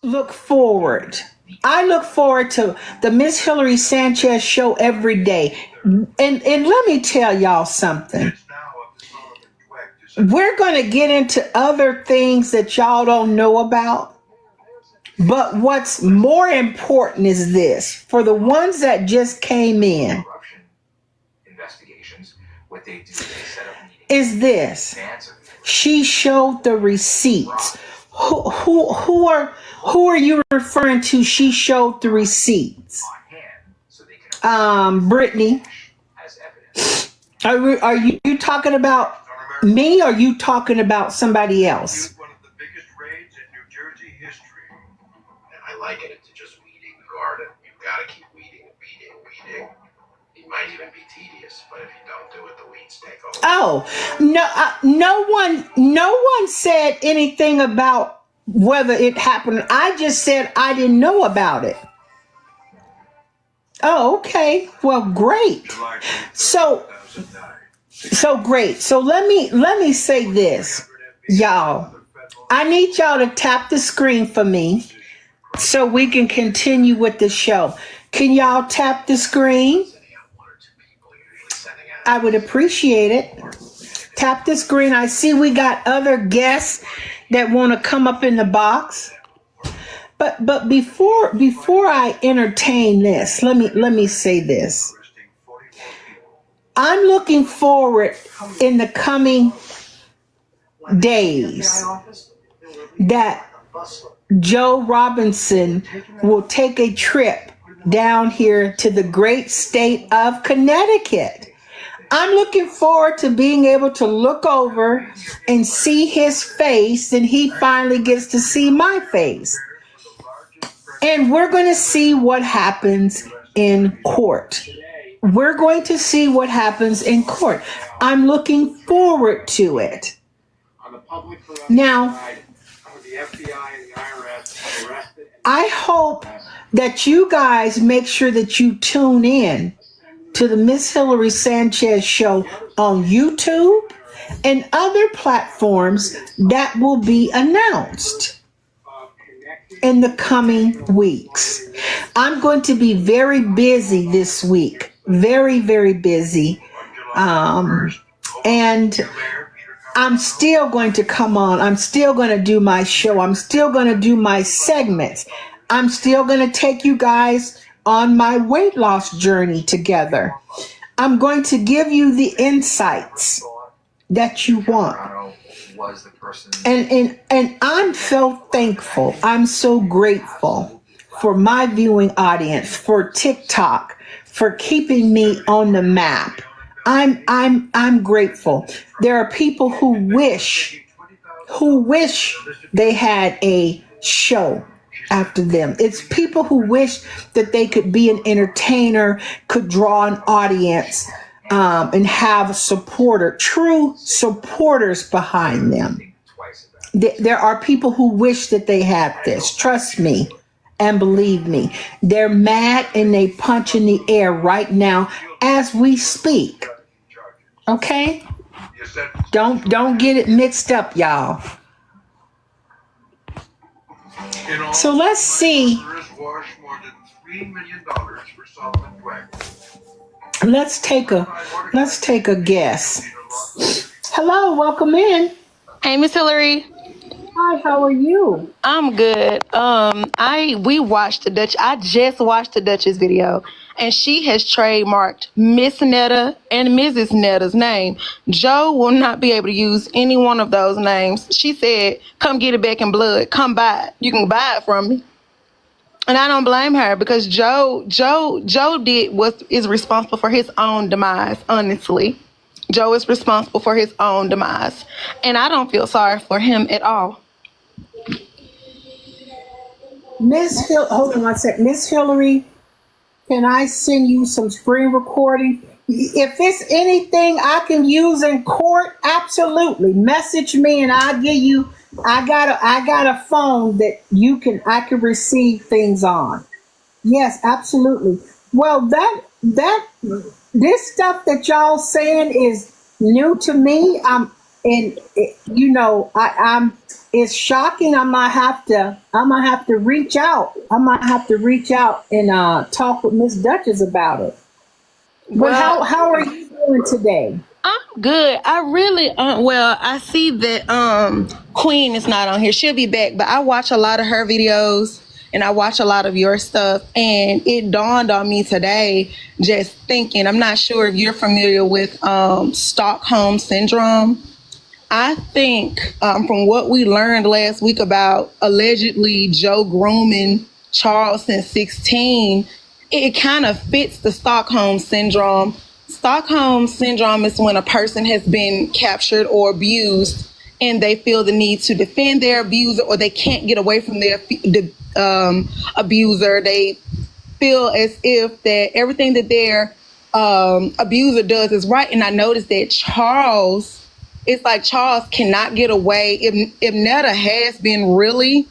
look forward. I look forward to the Miss Hilary Sanchez show every day. And let me tell y'all something. We're going to get into other things that y'all don't know about. But what's more important is this. For the ones that just came in, is this. She showed the receipts. Who are you referring to? She showed the receipts. Brittany, are you talking about me, or are you talking about somebody else? One of the biggest raids in New Jersey history. And I liken it to just weeding the garden. You've got to keep weeding. It might even be tedious, but if you don't do it, the weeds take over. Oh, no one said anything about whether it happened. I just said I didn't know about it. Oh, okay. Well, great. So great. So let me say this, y'all. I need y'all to tap the screen for me so we can continue with the show. Can y'all tap the screen? I would appreciate it. Tap the screen. I see we got other guests that want to come up in the box. But before I entertain this, let me say this. I'm looking forward in the coming days that Joe Robinson will take a trip down here to the great state of Connecticut. I'm looking forward to being able to look over and see his face, and he finally gets to see my face. And we're going to see what happens in court. We're going to see what happens in court. I'm looking forward to it. Now, I hope that you guys make sure that you tune in to the Miss Hilary Sanchez show on YouTube and other platforms that will be announced in the coming weeks. I'm going to be very busy this week. Very, very busy. And I'm still going to come on. I'm still going to do my show. I'm still going to do my segments. I'm still going to take you guys on my weight loss journey together. I'm going to give you the insights that you want. And I'm so thankful. I'm so grateful for my viewing audience, for TikTok, for keeping me on the map. I'm grateful. There are people who wish they had a show after them. It's people who wish that they could be an entertainer, could draw an audience, and have true supporters behind them. There are people who wish that they had this. Trust me and believe me. They're mad and they punch in the air right now as we speak. Okay? Don't get it mixed up, y'all. So let's see. Let's take a guess. Hello, welcome in. Hey, Miss Hilary. Hi, how are you? I'm good. We watched the Dutch. I just watched the Duchess video, and she has trademarked Miss Netta and Mrs. Netta's name. Joe will not be able to use any one of those names. She said, "Come get it back in blood. Come buy it. You can buy it from me." And I don't blame her, because Joe did what is responsible for his own demise. Honestly, Joe is responsible for his own demise, and I don't feel sorry for him at all. Hold on one second. Miss Hilary, can I send you some screen recording? If it's anything I can use in court, absolutely. Message me and I'll give you. I got a phone that I can receive things on. Yes, absolutely. Well, this stuff that y'all saying is new to me. and I'm. It's shocking. I might have to reach out. I might have to reach out and talk with Miss Duchess about it. But Well, how are you doing today? I'm good. I really well, I see that Queen is not on here. She'll be back, but I watch a lot of her videos and I watch a lot of your stuff, and it dawned on me today just thinking, I'm not sure if you're familiar with Stockholm syndrome. I think from what we learned last week about allegedly Joe grooming Charles since 16, it kind of fits the Stockholm syndrome. Stockholm syndrome is when a person has been captured or abused and they feel the need to defend their abuser, or they can't get away from their abuser. They feel as if that everything that their abuser does is right. And I noticed that it's like Charles cannot get away. If Netta has been really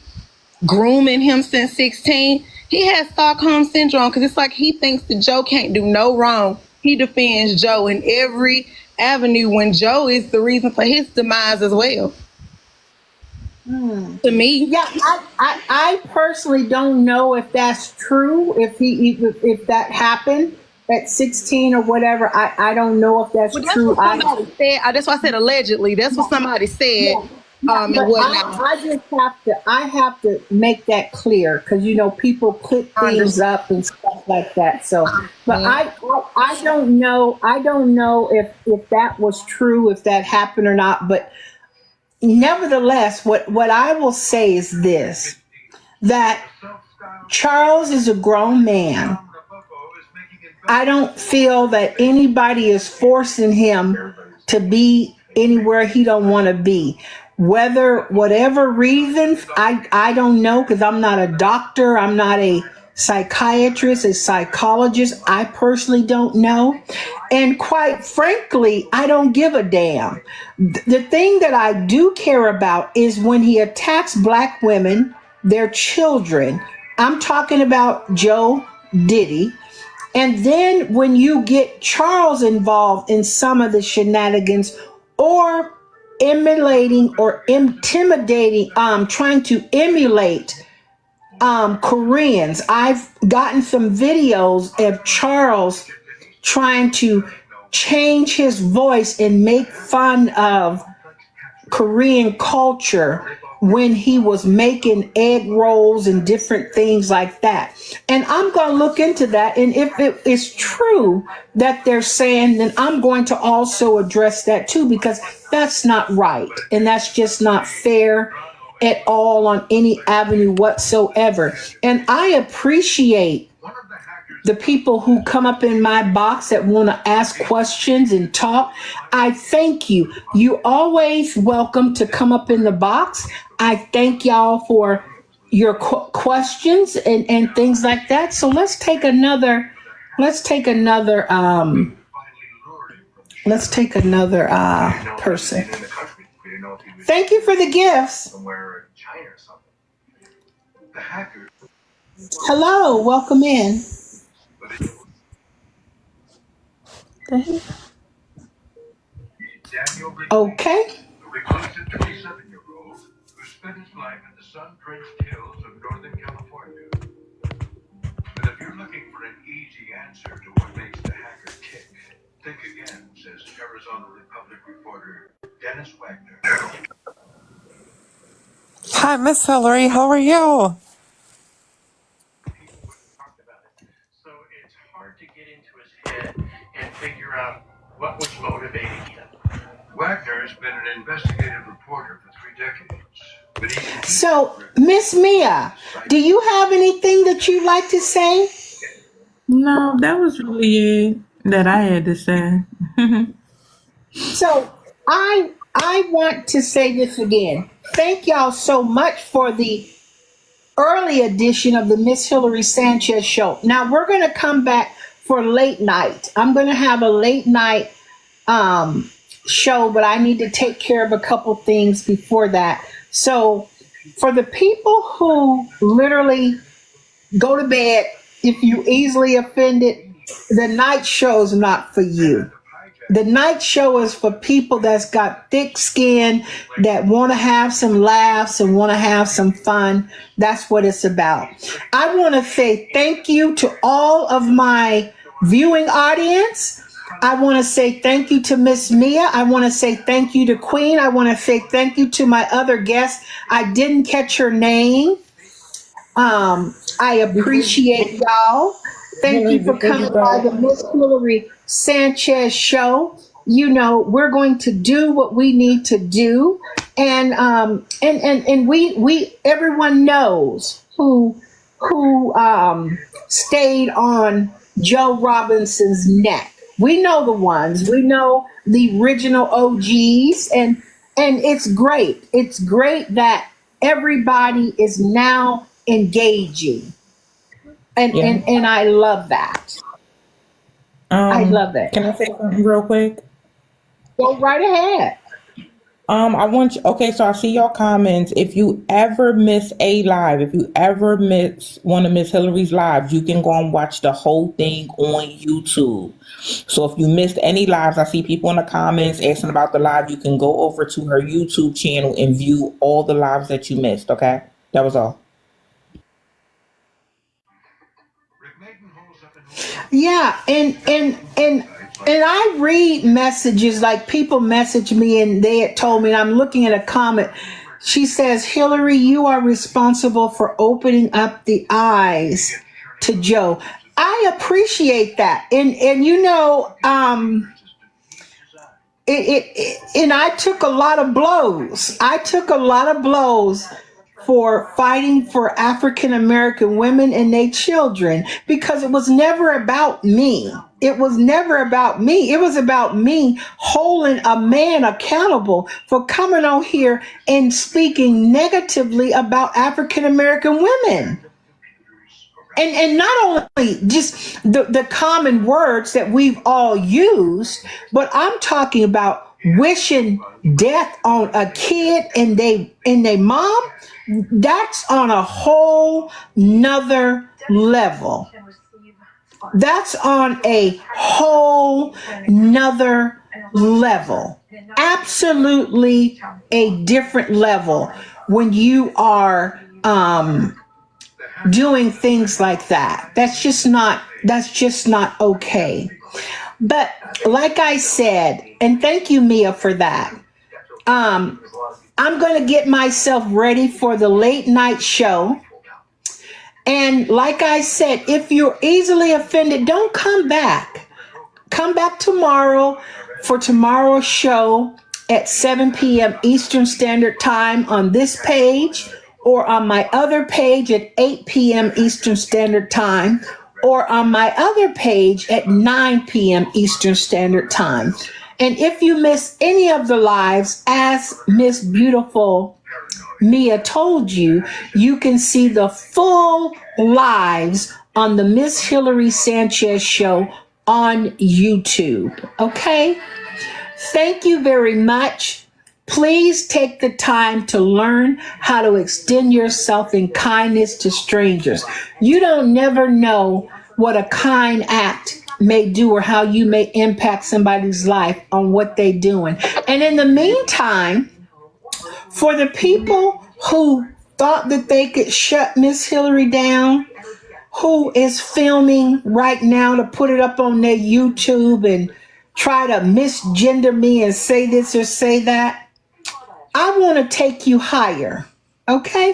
grooming him since 16, he has Stockholm syndrome, because it's like he thinks that Joe can't do no wrong. He defends Joe in every avenue when Joe is the reason for his demise as well. To me. Yeah, I personally don't know if that's true. If that happened at 16 or whatever, I don't know if that's Well, that's true. what somebody said. That's why I said allegedly. That's what somebody said. Yeah, yeah, And but whatnot. I have to make that clear, because people put things up and stuff like that. So, but I don't know. I don't know if that was true, if that happened or not. But nevertheless, what I will say is this: that Charles is a grown man. I don't feel that anybody is forcing him to be anywhere he don't want to be. Whatever reason, I don't know, because I'm not a doctor. I'm not a psychiatrist, a psychologist. I personally don't know. And quite frankly, I don't give a damn. The thing that I do care about is when he attacks black women, their children. I'm talking about Joe Diddy. And then when you get Charles involved in some of the shenanigans, or emulating or intimidating, trying to emulate Koreans. I've gotten some videos of Charles trying to change his voice and make fun of Korean culture when he was making egg rolls and different things like that. And I'm going to look into that. And if it is true that they're saying, then I'm going to also address that too, because that's not right. And that's just not fair at all on any avenue whatsoever. And I appreciate the people who come up in my box that want to ask questions and talk. I thank you. You always welcome to come up in the box. I thank y'all for your questions and things like that. So let's take another person. Thank you for the gifts. Hello, welcome in. Okay. A reclusive 27-year-old who spent his life in the sun-drenched hills of Northern California. But if you're looking for an easy answer to what makes the hacker tick, think again, says Arizona Republic reporter Dennis Wagner. Hi, Miss Hilary. How are you? People wouldn't talk about it, so it's hard to get into his head and figure out what was motivating him. Wagner's been an investigative reporter for 3 decades. So, Miss Mia, do you have anything that you'd like to say? No, that was really it that I had to say. So, I want to say this again. Thank y'all so much for the early edition of the Miss Hilary Sanchez show. Now we're going to come back for late night. I'm going to have a late night show, but I need to take care of a couple things before that. So for the people who literally go to bed, if you easily offended, the night show's not for you. The night show is for people that's got thick skin, that want to have some laughs and want to have some fun. That's what it's about. I want to say thank you to all of my viewing audience. I want to say thank you to Miss Mia. I want to say thank you to Queen. I want to say thank you to my other guest. I didn't catch her name. I appreciate y'all. Thank you for coming by the Miss Hilary Sanchez show. You know, we're going to do what we need to do. And we everyone knows who stayed on Joe Robinson's neck. We know the ones. We know the original OGs, and it's great. It's great that everybody is now engaging, and I love that. I love it. Can I say something real quick? Go right ahead. I want you, okay, so I see your comments. If you ever miss a live, if you ever miss one of Miss Hilary's lives, you can go and watch the whole thing on YouTube. So if you missed any lives, I see people in the comments asking about the live, you can go over to her YouTube channel and view all the lives that you missed, okay? That was all. Yeah, and I read messages, like people message me and they had told me, and I'm looking at a comment. She says, Hilary, you are responsible for opening up the eyes to Joe. I appreciate that. And you know, and I took a lot of blows. I took a lot of blows for fighting for African American women and their children, because it was never about me. It was never about me. It was about me holding a man accountable for coming on here and speaking negatively about African American women. And not only just the common words that we've all used, but I'm talking about wishing death on a kid and they mom. That's on a whole nother level. That's on a whole nother level. Absolutely a different level when you are doing things like that. That's just not okay. But like I said, and thank you, Mia, for that. I'm going to get myself ready for the late night show. And like I said, if you're easily offended, don't come back. Come back tomorrow for tomorrow's show at 7 p.m. Eastern Standard Time on this page, or on my other page at 8 p.m. Eastern Standard Time, or on my other page at 9 p.m. Eastern Standard Time. And if you miss any of the lives, as Miss Beautiful Mia told you, you can see the full lives on the Miss Hilary Sanchez show on YouTube. Okay? Thank you very much. Please take the time to learn how to extend yourself in kindness to strangers. You don't never know what a kind act may do, or how you may impact somebody's life on what they're doing. And in the meantime, for the people who thought that they could shut Miss Hilary down, who is filming right now to put it up on their YouTube and try to misgender me and say this or say that, I want to take you higher, okay?